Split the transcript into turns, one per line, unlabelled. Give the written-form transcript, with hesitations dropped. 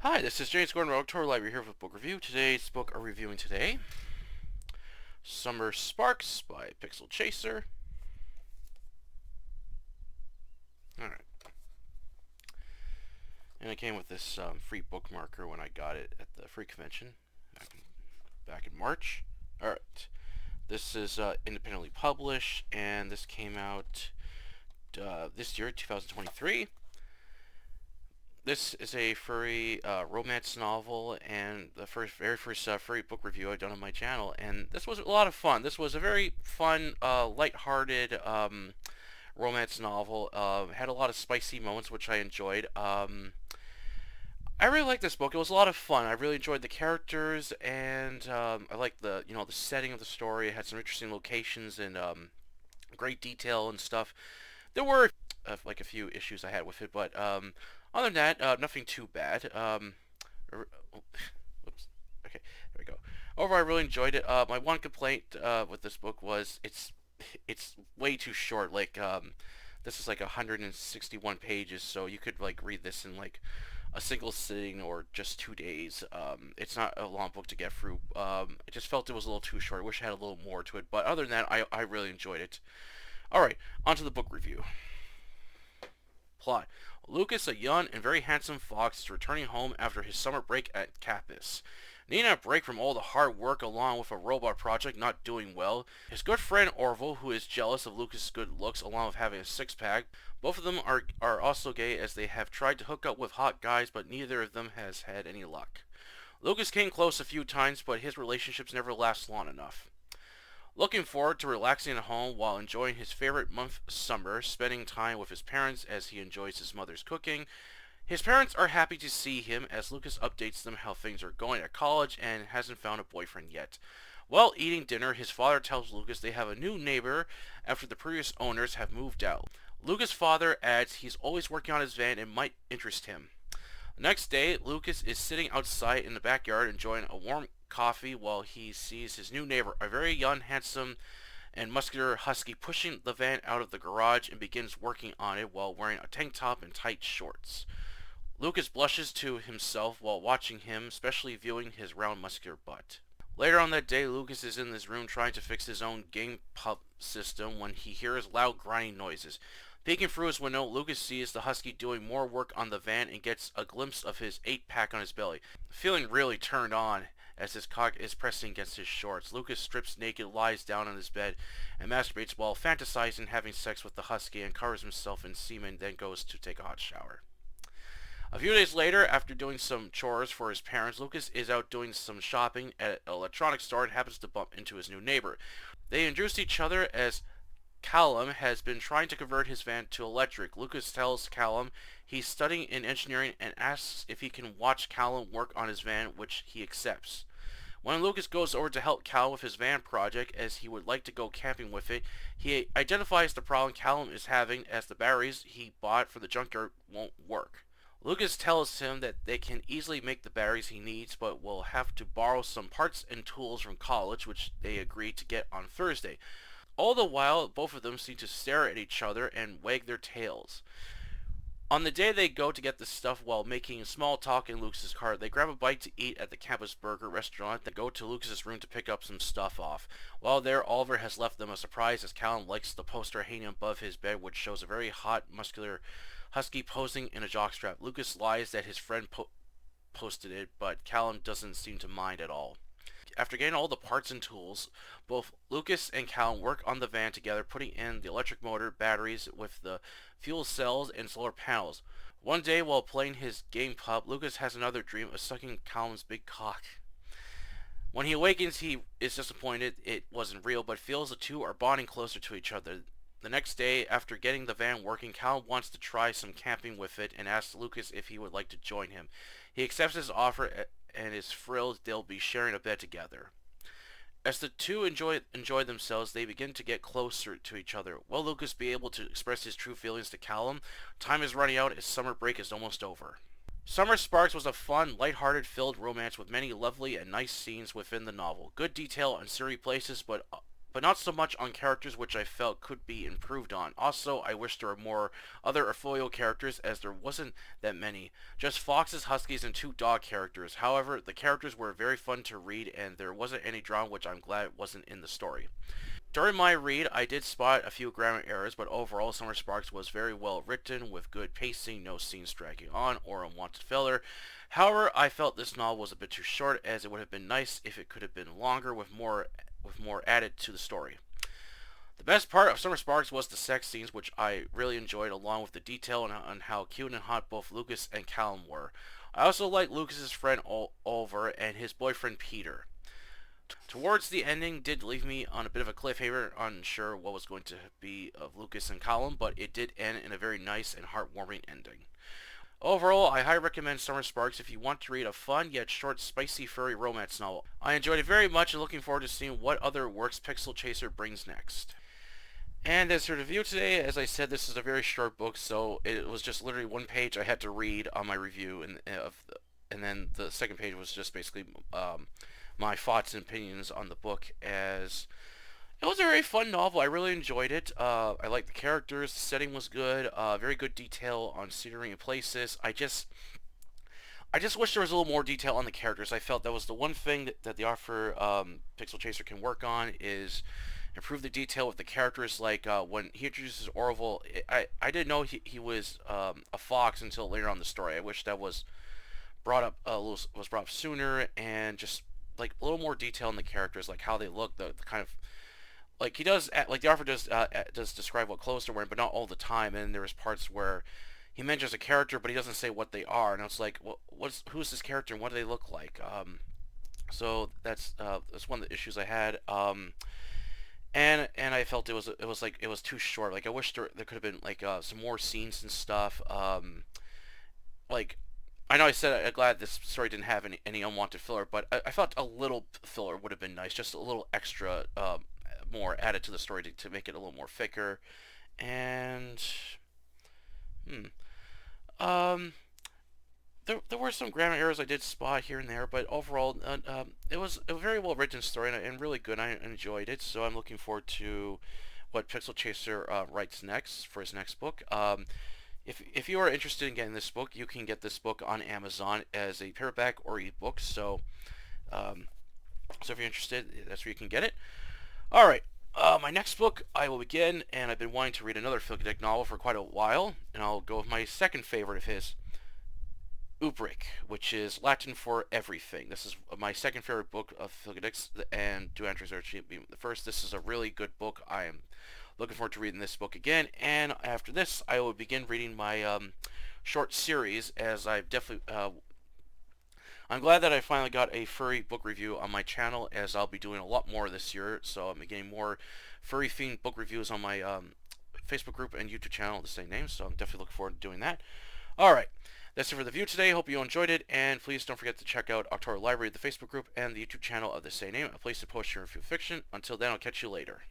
Hi, this is James Gordon Tour Library here with book review. Today's book I'm reviewing today, Summer Sparks by Pixel Chaser. Alright. And it came with this free bookmarker when I got it at the free convention back in March. Alright. This is independently published, and this came out this year, 2023. This is a furry romance novel, and the very first furry book review I've done on my channel, and this was a lot of fun. This was a very fun, light-hearted romance novel. Had a lot of spicy moments, which I enjoyed. I really liked this book. It was a lot of fun. I really enjoyed the characters, and I liked the setting of the story. It had some interesting locations and great detail and stuff. There were like a few issues I had with it, but other than that, nothing too bad. Whoops. Okay, there we go. Overall, I really enjoyed it. My one complaint with this book was it's way too short. Like this is like 161 pages, so you could like read this in like a single sitting or just 2 days. It's not a long book to get through. I just felt it was a little too short. I wish I had a little more to it, but other than that, I really enjoyed it. Alright, on to the book review. Plot. Lucas, a young and very handsome fox, is returning home after his summer break at Capus. Needing a break from all the hard work along with a robot project not doing well, his good friend Orville, who is jealous of Lucas' good looks along with having a six-pack, both of them are also gay as they have tried to hook up with hot guys, but neither of them has had any luck. Lucas came close a few times, but his relationships never last long enough. Looking forward to relaxing at home while enjoying his favorite month, summer, spending time with his parents as he enjoys his mother's cooking. His parents are happy to see him as Lucas updates them how things are going at college and hasn't found a boyfriend yet. While eating dinner, his father tells Lucas they have a new neighbor after the previous owners have moved out. Lucas' father adds he's always working on his van and might interest him. The next day, Lucas is sitting outside in the backyard enjoying a warm coffee while he sees his new neighbor, a very young, handsome, and muscular husky, pushing the van out of the garage and begins working on it while wearing a tank top and tight shorts. Lucas blushes to himself while watching him, especially viewing his round, muscular butt. Later on that day, Lucas is in his room trying to fix his own game pub system when he hears loud grinding noises. Peeking through his window, Lucas sees the husky doing more work on the van and gets a glimpse of his 8-pack on his belly. Feeling really turned on as his cock is pressing against his shorts, Lucas strips naked, lies down on his bed, and masturbates while fantasizing having sex with the husky and covers himself in semen, then goes to take a hot shower. A few days later, after doing some chores for his parents, Lucas is out doing some shopping at an electronics store and happens to bump into his new neighbor. They introduce each other as Callum has been trying to convert his van to electric. Lucas tells Callum he's studying in engineering and asks if he can watch Callum work on his van, which he accepts. When Lucas goes over to help Callum with his van project as he would like to go camping with it, he identifies the problem Callum is having as the batteries he bought for the junkyard won't work. Lucas tells him that they can easily make the batteries he needs, but will have to borrow some parts and tools from college, which they agree to get on Thursday. All the while, both of them seem to stare at each other and wag their tails. On the day they go to get the stuff while making small talk in Lucas's car, they grab a bite to eat at the Campus Burger restaurant, then go to Lucas's room to pick up some stuff off. While there, Oliver has left them a surprise as Callum likes the poster hanging above his bed, which shows a very hot, muscular husky posing in a jockstrap. Lucas lies that his friend posted it, but Callum doesn't seem to mind at all. After getting all the parts and tools, both Lucas and Callum work on the van together, putting in the electric motor, batteries with the fuel cells, and solar panels. One day, while playing his game pub, Lucas has another dream of sucking Callum's big cock. When he awakens, he is disappointed it wasn't real, but feels the two are bonding closer to each other. The next day, after getting the van working, Callum wants to try some camping with it and asks Lucas if he would like to join him. He accepts his offer and is thrilled they'll be sharing a bed together. As the two enjoy themselves, they begin to get closer to each other. Will Lucas be able to express his true feelings to Callum? Time is running out as summer break is almost over. Summer Sparks was a fun, light-hearted, filled romance with many lovely and nice scenes within the novel. Good detail on Surrey places, but but not so much on characters which I felt could be improved on. Also, I wish there were more other folio characters, as there wasn't that many. Just foxes, huskies, and 2 dog characters. However, the characters were very fun to read, and there wasn't any drama, which I'm glad wasn't in the story. During my read, I did spot a few grammar errors, but overall, Summer Sparks was very well written, with good pacing, no scenes dragging on, or unwanted filler. However, I felt this novel was a bit too short, as it would have been nice if it could have been longer with more added to the story. The best part of Summer Sparks was the sex scenes, which I really enjoyed, along with the detail on how cute and hot both Lucas and Callum were. I also liked Lucas's friend Oliver and his boyfriend Peter. Towards the ending did leave me on a bit of a cliffhanger, unsure what was going to be of Lucas and Callum, but it did end in a very nice and heartwarming ending. Overall, I highly recommend Summer Sparks if you want to read a fun yet short, spicy furry romance novel. I enjoyed it very much and looking forward to seeing what other works Pixel Chaser brings next. And as for the review today, as I said, this is a very short book, so it was just literally 1 page I had to read on my review, and then the second page was just basically my thoughts and opinions on the book. As it was a very fun novel, I really enjoyed it. I liked the characters, the setting was good, very good detail on scenery and places. I just wish there was a little more detail on the characters. I felt that was the one thing that the author, Pixel Chaser, can work on, is improve the detail with the characters. Like when he introduces Orville, I didn't know he was a fox until later on in the story. I wish that was brought up sooner, and just like a little more detail in the characters, like how they look, the kind of like he does, like the author does describe what clothes they're wearing, but not all the time. And there's parts where he mentions a character, but he doesn't say what they are, and it's like, who's this character and what do they look like? So that's one of the issues I had. And I felt it was too short. Like I wish there could have been like some more scenes and stuff. Like I know I said I'm glad this story didn't have any unwanted filler, but I felt a little filler would have been nice, just a little extra more added to the story to make it a little more thicker. And hmm, um, there were some grammar errors I did spot here and there, but overall, it was a very well written story, and really good. I enjoyed it, so I'm looking forward to what Pixel Chaser writes next for his next book. If you are interested in getting this book, you can get this book on Amazon as a paperback or ebook. Um, so if you're interested, that's where you can get it. All right. My next book I will begin, and I've been wanting to read another Philip K. Dick novel for quite a while, and I'll go with my second favorite of his, Ubric, which is Latin for everything. This is my second favorite book of Philip K. Dick's, and Do Entries Are being the first. This is a really good book. I am looking forward to reading this book again, and after this, I will begin reading my short series, as I've definitely I'm glad that I finally got a furry book review on my channel, as I'll be doing a lot more this year. So I'm getting more furry themed book reviews on my Facebook group and YouTube channel, the same name. So I'm definitely looking forward to doing that. All right, that's it for the review today. Hope you enjoyed it, and please don't forget to check out October Library, the Facebook group, and the YouTube channel of the same name, a place to post your review fiction. Until then, I'll catch you later.